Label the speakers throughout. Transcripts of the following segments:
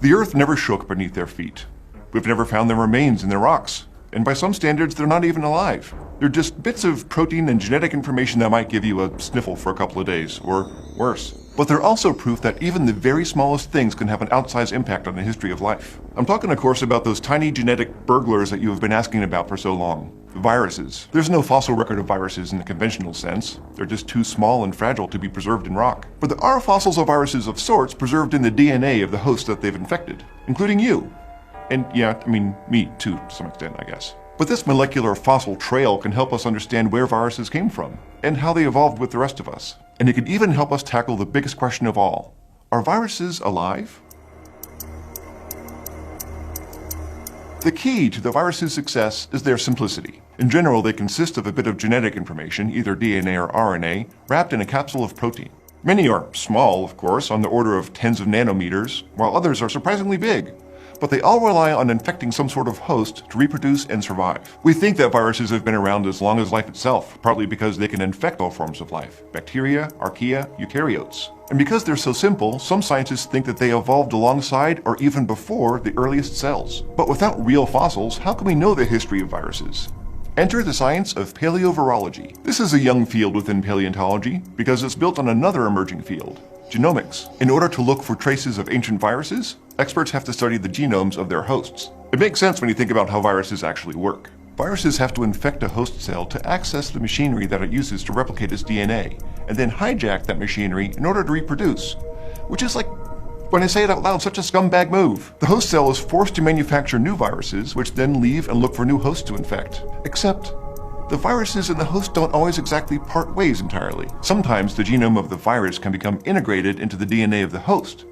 Speaker 1: The Earth never shook beneath their feet. We've never found their remains in the rocks, and by some standards, they're not even alive. They're just bits of protein and genetic information that might give you a sniffle for a couple of days, or worse. But they're also proof that even the very smallest things can have an outsized impact on the history of life. I'm talking, of course, about those tiny genetic burglars that you have been asking about for so long. Viruses. There's no fossil record of viruses in the conventional sense. They're just too small and fragile to be preserved in rock. But there are fossils of viruses of sorts preserved in the DNA of the host that they've infected, including you. And yeah, I mean, me too, to some extent, I guess. But this molecular fossil trail can help us understand where viruses came from, and how they evolved with the rest of us. And it can even help us tackle the biggest question of all. Are viruses alive? The key to the virus's success is their simplicity. In general, they consist of a bit of genetic information, either DNA or RNA, wrapped in a capsule of protein. Many are small, of course, on the order of tens of nanometers, while others are surprisingly big. But they all rely on infecting some sort of host to reproduce and survive. We think that viruses have been around as long as life itself, partly because they can infect all forms of life: bacteria, archaea, eukaryotes. And because they're so simple, some scientists think that they evolved alongside or even before the earliest cells. But without real fossils, how can we know the history of viruses? Enter the science of paleovirology. This is a young field within paleontology because it's built on another emerging field: genomics. In order to look for traces of ancient viruses, experts have to study the genomes of their hosts. It makes sense when you think about how viruses actually work. Viruses have to infect a host cell to access the machinery that it uses to replicate its DNA, and then hijack that machinery in order to reproduce. Which is like, when I say it out loud, such a scumbag move. The host cell is forced to manufacture new viruses, which then leave and look for new hosts to infect. Except, the viruses and the host don't always exactly part ways entirely. Sometimes the genome of the virus can become integrated into the DNA of the host.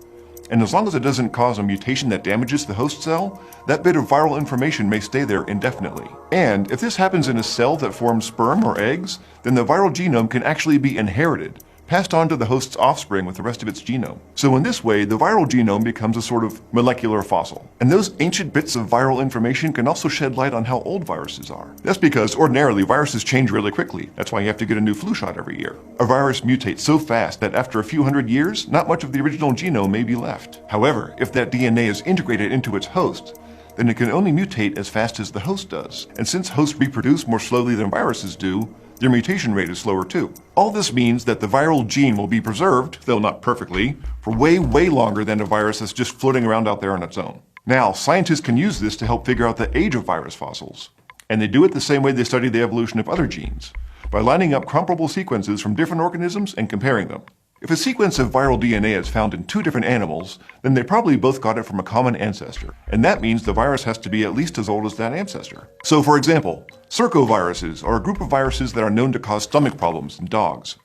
Speaker 1: And as long as it doesn't cause a mutation that damages the host cell, that bit of viral information may stay there indefinitely. And if this happens in a cell that forms sperm or eggs, then the viral genome can actually be inherited, passed on to the host's offspring with the rest of its genome. So in this way, the viral genome becomes a sort of molecular fossil. And those ancient bits of viral information can also shed light on how old viruses are. That's because ordinarily viruses change really quickly. That's why you have to get a new flu shot every year. A virus mutates so fast that after a few hundred years, not much of the original genome may be left. However, if that DNA is integrated into its host, then it can only mutate as fast as the host does. And since hosts reproduce more slowly than viruses do, their mutation rate is slower too. All this means that the viral gene will be preserved, though not perfectly, for way longer than a virus that's just floating around out there on its own. Now, scientists can use this to help figure out the age of virus fossils. And they do it the same way they study the evolution of other genes, by lining up comparable sequences from different organisms and comparing them. If a sequence of viral DNA is found in two different animals, then they probably both got it from a common ancestor. And that means the virus has to be at least as old as that ancestor. So for example, circoviruses are a group of viruses that are known to cause stomach problems in dogs.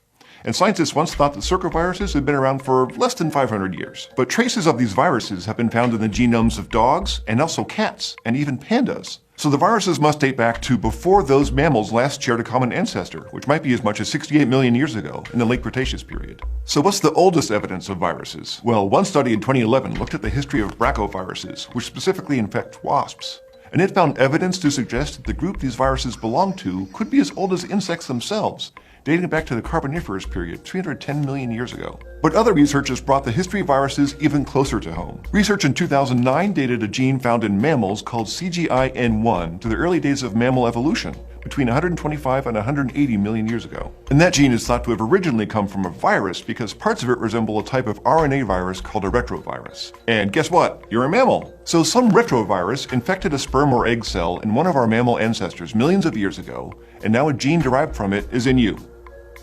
Speaker 1: And scientists once thought that circoviruses had been around for less than 500 years. But traces of these viruses have been found in the genomes of dogs and also cats and even pandas. So the viruses must date back to before those mammals last shared a common ancestor, which might be as much as 68 million years ago in the late Cretaceous period. So what's the oldest evidence of viruses? Well, one study in 2011 looked at the history of brachyviruses, which specifically infect wasps. And it found evidence to suggest that the group these viruses belong to could be as old as insects themselves, dating back to the Carboniferous period, 310 million years ago. But other research has brought the history of viruses even closer to home. Research in 2009 dated a gene found in mammals called CGIN1 to the early days of mammal evolution, between 125 and 180 million years ago. And that gene is thought to have originally come from a virus because parts of it resemble a type of RNA virus called a retrovirus. And guess what? You're a mammal. So some retrovirus infected a sperm or egg cell in one of our mammal ancestors millions of years ago, and now a gene derived from it is in you.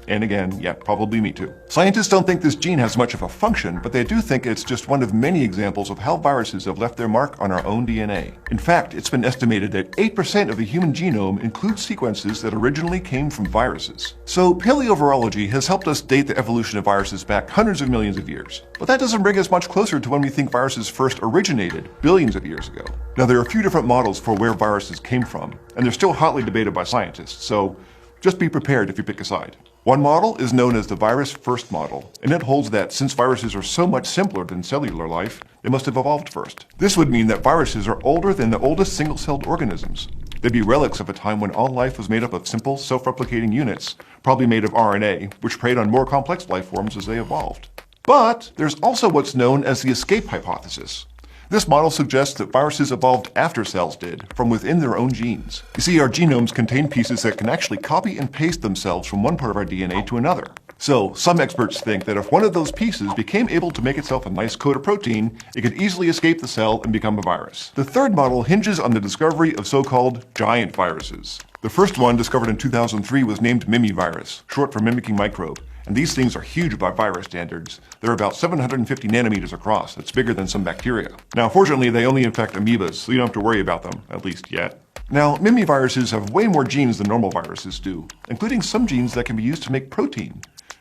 Speaker 1: And again, yeah, probably me too. Scientists don't think this gene has much of a function, but they do think it's just one of many examples of how viruses have left their mark on our own DNA. In fact, it's been estimated that 8% of the human genome includes sequences that originally came from viruses. So paleovirology has helped us date the evolution of viruses back hundreds of millions of years. But that doesn't bring us much closer to when we think viruses first originated billions of years ago. Now, there are a few different models for where viruses came from, and they're still hotly debated by scientists, so just be prepared if you pick a side. One model is known as the virus first model, and it holds that since viruses are so much simpler than cellular life, they must have evolved first. This would mean that viruses are older than the oldest single-celled organisms. They'd be relics of a time when all life was made up of simple, self-replicating units, probably made of RNA, which preyed on more complex life forms as they evolved. But there's also what's known as the escape hypothesis. This model suggests that viruses evolved after cells did, from within their own genes. You see, our genomes contain pieces that can actually copy and paste themselves from one part of our DNA to another. So, some experts think that if one of those pieces became able to make itself a nice coat of protein, it could easily escape the cell and become a virus. The third model hinges on the discovery of so-called giant viruses. The first one, discovered in 2003, was named Mimivirus, short for mimicking microbe. And these things are huge by virus standards. They're about 750 nanometers across. That's bigger than some bacteria. Now, fortunately, they only infect amoebas, so you don't have to worry about them, at least yet. Now, mimiviruses have way more genes than normal viruses do, including some genes that can be used to make protein,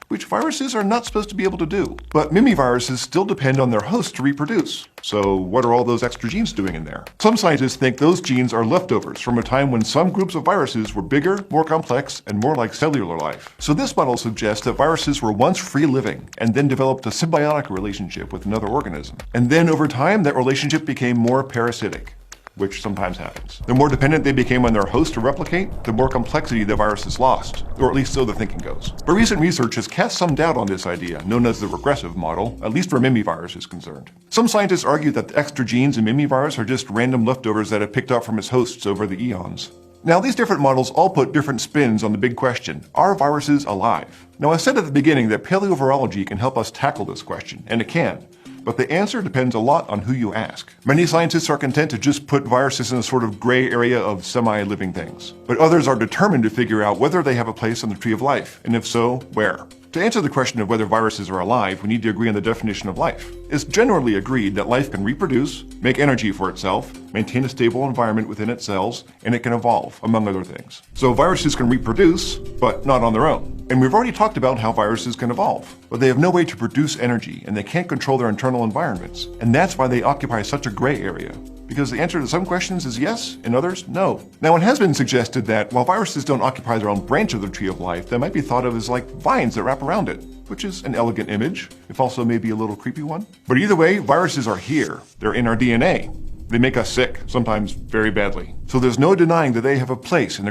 Speaker 1: which viruses are not supposed to be able to do. But mimiviruses still depend on their host to reproduce. So what are all those extra genes doing in there? Some scientists think those genes are leftovers from a time when some groups of viruses were bigger, more complex, and more like cellular life. So this model suggests that viruses were once free-living and then developed a symbiotic relationship with another organism. And then over time, that relationship became more parasitic, which sometimes happens. The more dependent they became on their host to replicate, the more complexity the viruses lost, or at least so the thinking goes. But recent research has cast some doubt on this idea, known as the regressive model, at least where mimivirus is concerned. Some scientists argue that the extra genes in mimivirus are just random leftovers that it picked up from its hosts over the eons. Now, these different models all put different spins on the big question, are viruses alive? Now, I said at the beginning that paleovirology can help us tackle this question, and it can. But the answer depends a lot on who you ask. Many scientists are content to just put viruses in a sort of gray area of semi-living things. But others are determined to figure out whether they have a place on the tree of life, and if so, where. To answer the question of whether viruses are alive, we need to agree on the definition of life. It's generally agreed that life can reproduce, make energy for itself, maintain a stable environment within its cells, and it can evolve, among other things. So viruses can reproduce, but not on their own. And we've already talked about how viruses can evolve, but they have no way to produce energy, and they can't control their internal environments. And that's why they occupy such a gray area. Because the answer to some questions is yes, and others, no. Now, it has been suggested that while viruses don't occupy their own branch of the tree of life, they might be thought of as like vines that wrap around it, which is an elegant image, if also maybe a little creepy one. But either way, viruses are here. They're in our DNA. They make us sick, sometimes very badly. So there's no denying that they have a place in the